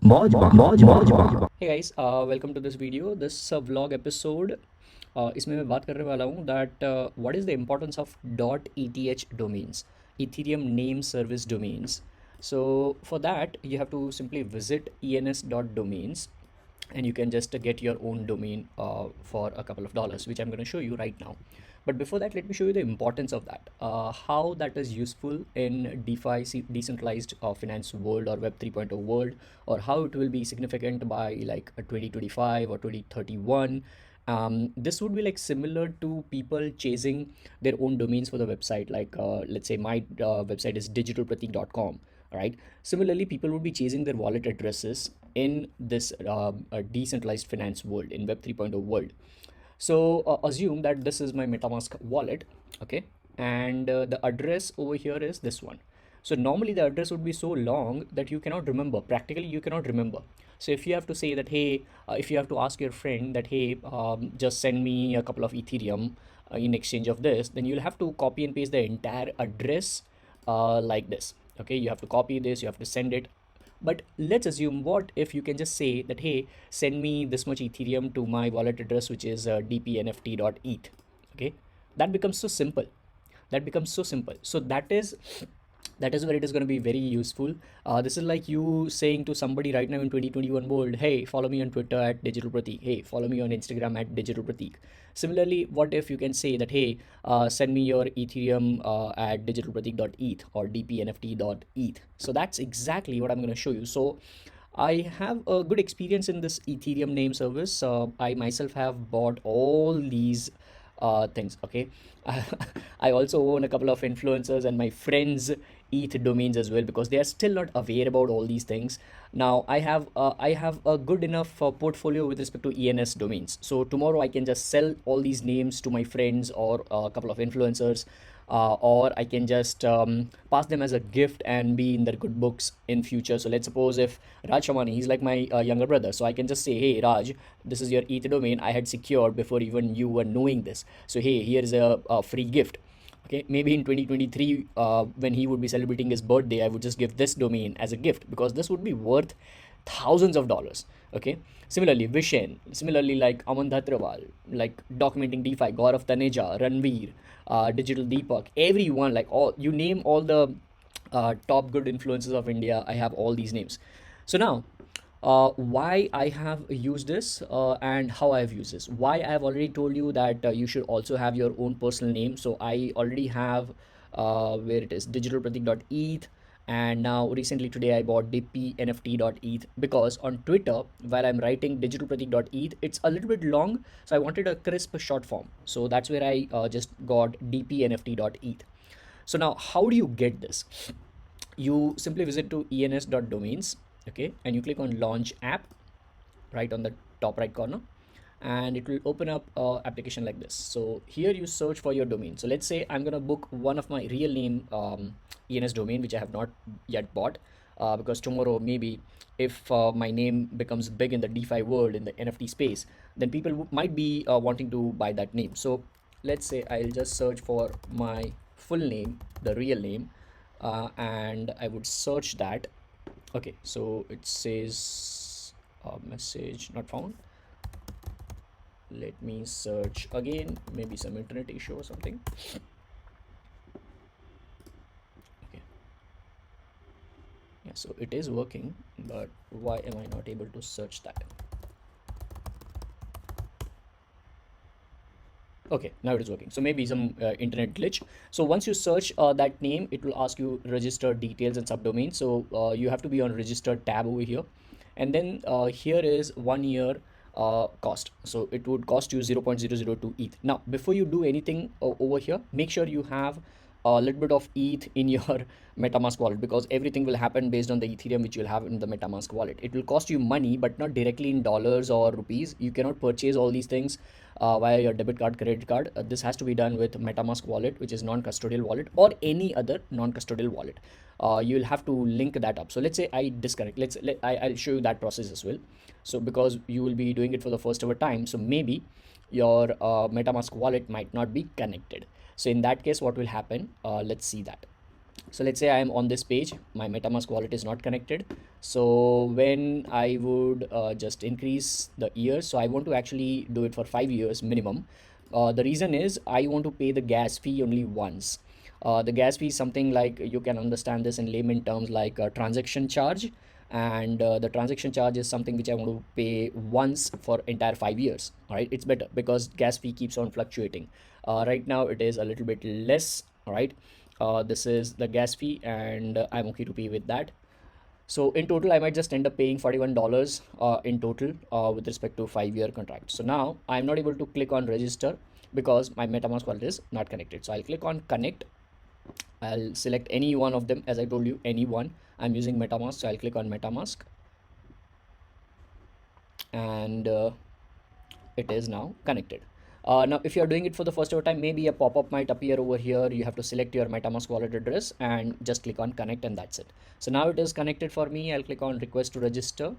Hey guys, welcome to this video. This vlog episode. इसमें मैं बात करने वाला हूँ that what is the importance of .eth domains, Ethereum name service domains. So for that you have to simply visit ens.domains and you can just get your own domain for a couple of dollars, which I'm going to show you right now. But before that, let me show you the importance of that, how that is useful in DeFi, decentralized finance world, or Web 3.0 world, or how it will be significant by like 2025 or 2031. This would be like similar to people chasing their own domains for the website. Like let's say my website is digitalpratik.com. Right. Similarly, people would be chasing their wallet addresses in this decentralized finance world, in Web 3.0 world. So assume that this is my MetaMask wallet, okay, and the address over here is this one. So normally the address would be so long that you cannot remember. Practically, you cannot remember. So if you have to say that, hey, if you have to ask your friend that, hey, just send me a couple of Ethereum in exchange of this, then you'll have to copy and paste the entire address like this. Okay, you have to copy this, you have to send it. But let's assume, what if you can just say that, hey, send me this much Ethereum to my wallet address, which is dpnft.eth. Okay, that becomes so simple. So that is where it is going to be very useful. This is like you saying to somebody right now in 2021 world, hey, follow me on Twitter at Digital Pratik. Hey, follow me on Instagram at Digital Pratik. Similarly, what if you can say that, hey, send me your Ethereum at digitalpratik.eth or dpnft.eth. So that's exactly what I'm going to show you. So I have a good experience in this Ethereum name service. I myself have bought all these things. Okay, I also own a couple of influencers and my friends ETH domains as well, because they are still not aware about all these things. Now I have a good enough portfolio with respect to ENS domains. So tomorrow I can just sell all these names to my friends or a couple of influencers, or I can just pass them as a gift and be in their good books in future. So let's suppose if Raj Shamani, he's like my younger brother, so I can just say, hey Raj, this is your ETH domain I had secured before even you were knowing this. So hey, here is a free gift. Okay, maybe in 2023 when he would be celebrating his birthday, I would just give this domain as a gift, because this would be worth thousands of dollars. Okay, similarly Vishen, similarly like Aman Dhatrawal, like documenting DeFi, Gaurav Taneja, Ranveer, Digital Deepak, everyone, like all, you name all the top good influences of India, I have all these names. So now why I have used this and how I have used this. Why I have already told you that you should also have your own personal name. So I already have where it is digitalpratik.eth, and now recently today I bought dpnft.eth, because on Twitter while I'm writing digitalpratik.eth, it's a little bit long, so I wanted a crisp short form. So that's where I just got dpnft.eth. So now how do you get this? You simply visit to ens.domains, okay, and you click on launch app right on the top right corner, and it will open up application like this. So here you search for your domain. So let's say I'm gonna book one of my real name ENS domain, which I have not yet bought, because tomorrow maybe if my name becomes big in the DeFi world, in the NFT space, then people might be wanting to buy that name. So let's say I'll just search for my full name, the real name, and I would search that. Okay, so it says message not found. Let me search again, maybe some internet issue or something. Okay, yeah, so it is working, but why am I not able to search that? Okay, now it is working. So maybe some internet glitch. So once you search that name, it will ask you register details and subdomain. So you have to be on registered tab over here, and then here is 1 year cost. So it would cost you 0.002 ETH. Now before you do anything over here, make sure you have a little bit of ETH in your MetaMask wallet, because everything will happen based on the Ethereum which you'll have in the MetaMask wallet. It will cost you money, but not directly in dollars or rupees. You cannot purchase all these things via your debit card, credit card. This has to be done with MetaMask wallet, which is non-custodial wallet, or any other non-custodial wallet. You'll have to link that up. So let's say I disconnect. I'll show you that process as well. So because you will be doing it for the first ever time, so maybe your MetaMask wallet might not be connected. So in that case, what will happen? Let's see that. So let's say I am on this page, my MetaMask wallet is not connected. So when I would just increase the years, so I want to actually do it for 5 years minimum. The reason is I want to pay the gas fee only once. The gas fee is something like, you can understand this in layman terms, like a transaction charge. And the transaction charge is something which I want to pay once for entire 5 years. All right, it's better because gas fee keeps on fluctuating. Right now it is a little bit less. All right, this is the gas fee, and I'm okay to pay with that. So in total, I might just end up paying $41 in total with respect to 5-year contract. So now I'm not able to click on register because my MetaMask wallet is not connected. So I'll click on connect. I'll select any one of them, as I told you, any one. I'm using MetaMask, so I'll click on MetaMask, and it is now connected. Now, if you're doing it for the first ever time, maybe a pop-up might appear over here. You have to select your MetaMask wallet address and just click on connect, and that's it. So now it is connected for me. I'll click on request to register,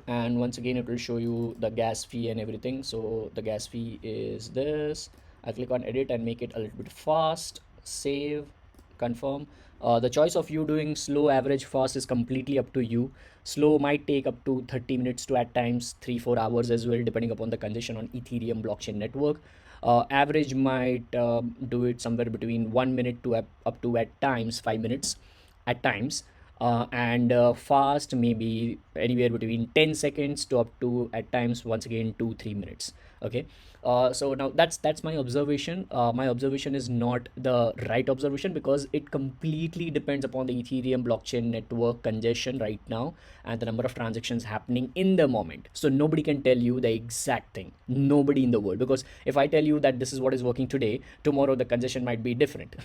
and once again it will show you the gas fee and everything. So the gas fee is this. I click on edit and make it a little bit fast. Save, confirm. The choice of you doing slow, average, fast is completely up to you. Slow might take up to 30 minutes to at times 3-4 hours as well, depending upon the congestion on Ethereum blockchain network. Average might do it somewhere between 1 minute to up to at times 5 minutes at times. And fast maybe anywhere between 10 seconds to up to at times once again 2-3 minutes. Okay. So now that's my observation. My observation is not the right observation because it completely depends upon the Ethereum blockchain network congestion right now and the number of transactions happening in the moment. So nobody can tell you the exact thing. Nobody in the world, because if I tell you that this is what is working today, tomorrow the congestion might be different,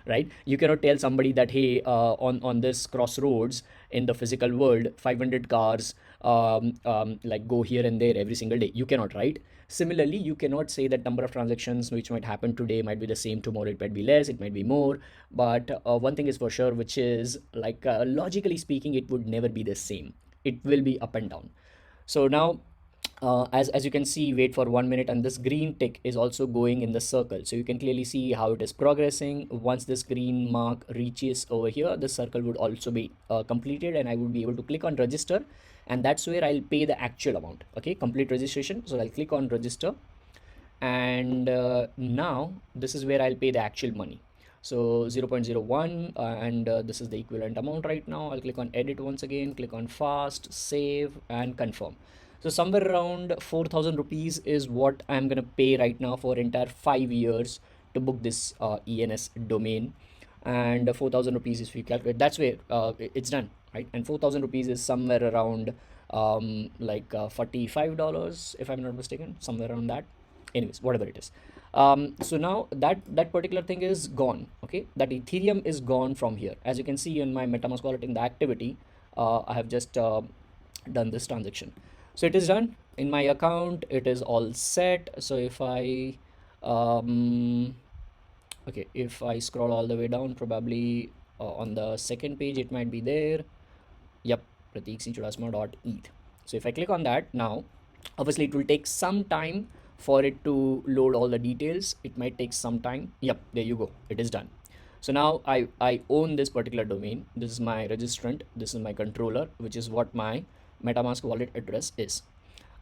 right? You cannot tell somebody that, hey, on this crossroads in the physical world, 500 cars like go here and there every single day. You cannot, right? Similarly, you cannot say that number of transactions which might happen today might be the same tomorrow. It might be less, it might be more. But one thing is for sure, which is like logically speaking, it would never be the same. It will be up and down. So now as you can see, wait for 1 minute, and this green tick is also going in the circle, so you can clearly see how it is progressing. Once this green mark reaches over here, the circle would also be completed, and I would be able to click on register, and that's where I'll pay the actual amount. Okay, complete registration. So I'll click on register, and now this is where I'll pay the actual money. So 0.01 and this is the equivalent amount right now. I'll click on edit once again, click on fast, save, and confirm. So somewhere around 4,000 rupees is what I'm gonna pay right now for entire 5 years to book this ENS domain. And 4,000 rupees, if you calculate, that's where it's done, right? And 4,000 rupees is somewhere around like $45, if I'm not mistaken, somewhere around that. Anyways, whatever it is. So now that particular thing is gone. Okay, that Ethereum is gone from here. As you can see in my MetaMask wallet in the activity, I have just done this transaction. So it is done in my account. It is all set. So if I okay, if I scroll all the way down, probably on the second page it might be there. Yep, pratikchudasma.eth. So if I click on that now, obviously it will take some time for it to load all the details. It might take some time. Yep, there you go, it is done. So now I own this particular domain. This is my registrant, this is my controller, which is what my MetaMask wallet address is.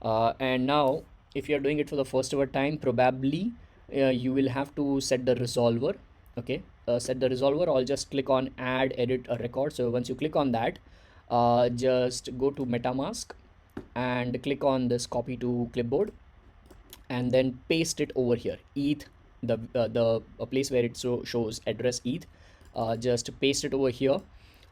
And now if you're doing it for the first ever time, probably you will have to set the resolver. Okay, set the resolver. I'll just click on add edit a record. So once you click on that, just go to MetaMask and click on this copy to clipboard, and then paste it over here. ETH, the place where it shows address ETH, just paste it over here,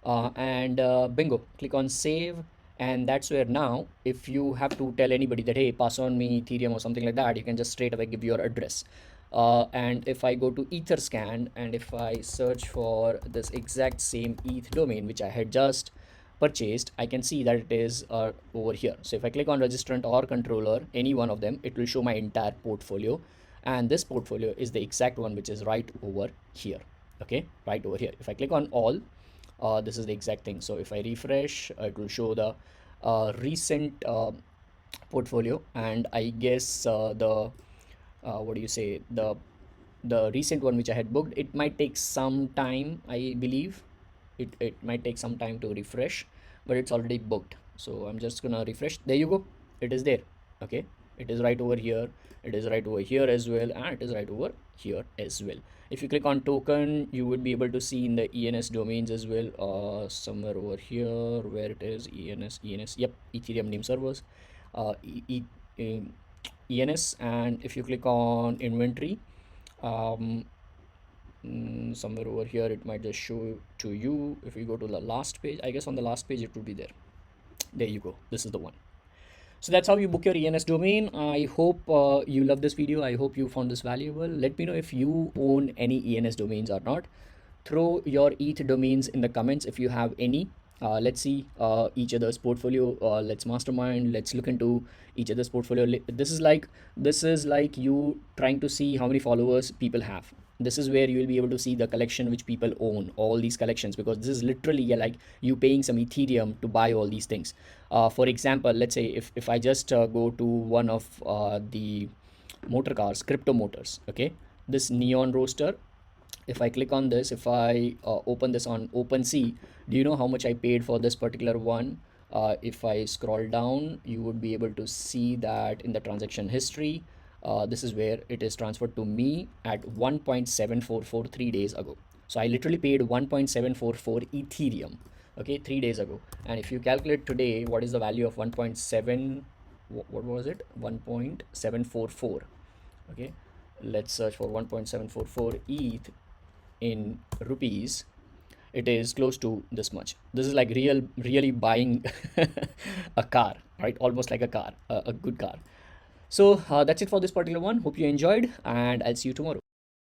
and bingo, click on save. And that's where now if you have to tell anybody that, hey, pass on me Ethereum or something like that, you can just straight away give your address. And if I go to Etherscan and if I search for this exact same ETH domain which I had just purchased, I can see that it is over here. So if I click on registrant or controller, any one of them, it will show my entire portfolio, and this portfolio is the exact one which is right over here. Okay, right over here. If I click on all, this is the exact thing. So if I refresh, it will show the recent portfolio, and I guess the what do you say, the the recent one which I had booked, it might take some time, I believe. It might take some time to refresh, but it's already booked. So I'm just gonna refresh. There you go. It is there. Okay. It is right over here. It is right over here as well, and it is right over here as well. If you click on token, you would be able to see in the ENS domains as well, somewhere over here where it is ENS. Yep, Ethereum name servers, uh, e, e, um, ENS. And if you click on inventory, um, somewhere over here it might just show to you. If you go to the last page, I guess on the last page it would be there. There you go. This is the one. So that's how you book your ENS domain. I hope you love this video. I hope you found this valuable. Let me know if you own any ENS domains or not. Throw your ETH domains in the comments if you have any. Let's see each other's portfolio. Let's mastermind. Let's look into each other's portfolio. This is like you trying to see how many followers people have. This is where you will be able to see the collection which people own, all these collections, because this is literally, yeah, like you paying some Ethereum to buy all these things. For example, let's say if I just go to one of the motor cars, crypto motors, okay, this neon roaster. If I click on this, if I open this on OpenSea, do you know how much I paid for this particular one? If I scroll down, you would be able to see that in the transaction history, this is where it is transferred to me at 1.744 3 days ago. So I literally paid 1.744 Ethereum, okay, 3 days ago. And if you calculate today, what is the value of 1.7? What was it? 1.744. Okay, let's search for 1.744 ETH in rupees. It is close to this much. This is like really buying a car, right? Almost like a car, a good car. So that's it for this particular one. Hope you enjoyed, and I'll see you tomorrow.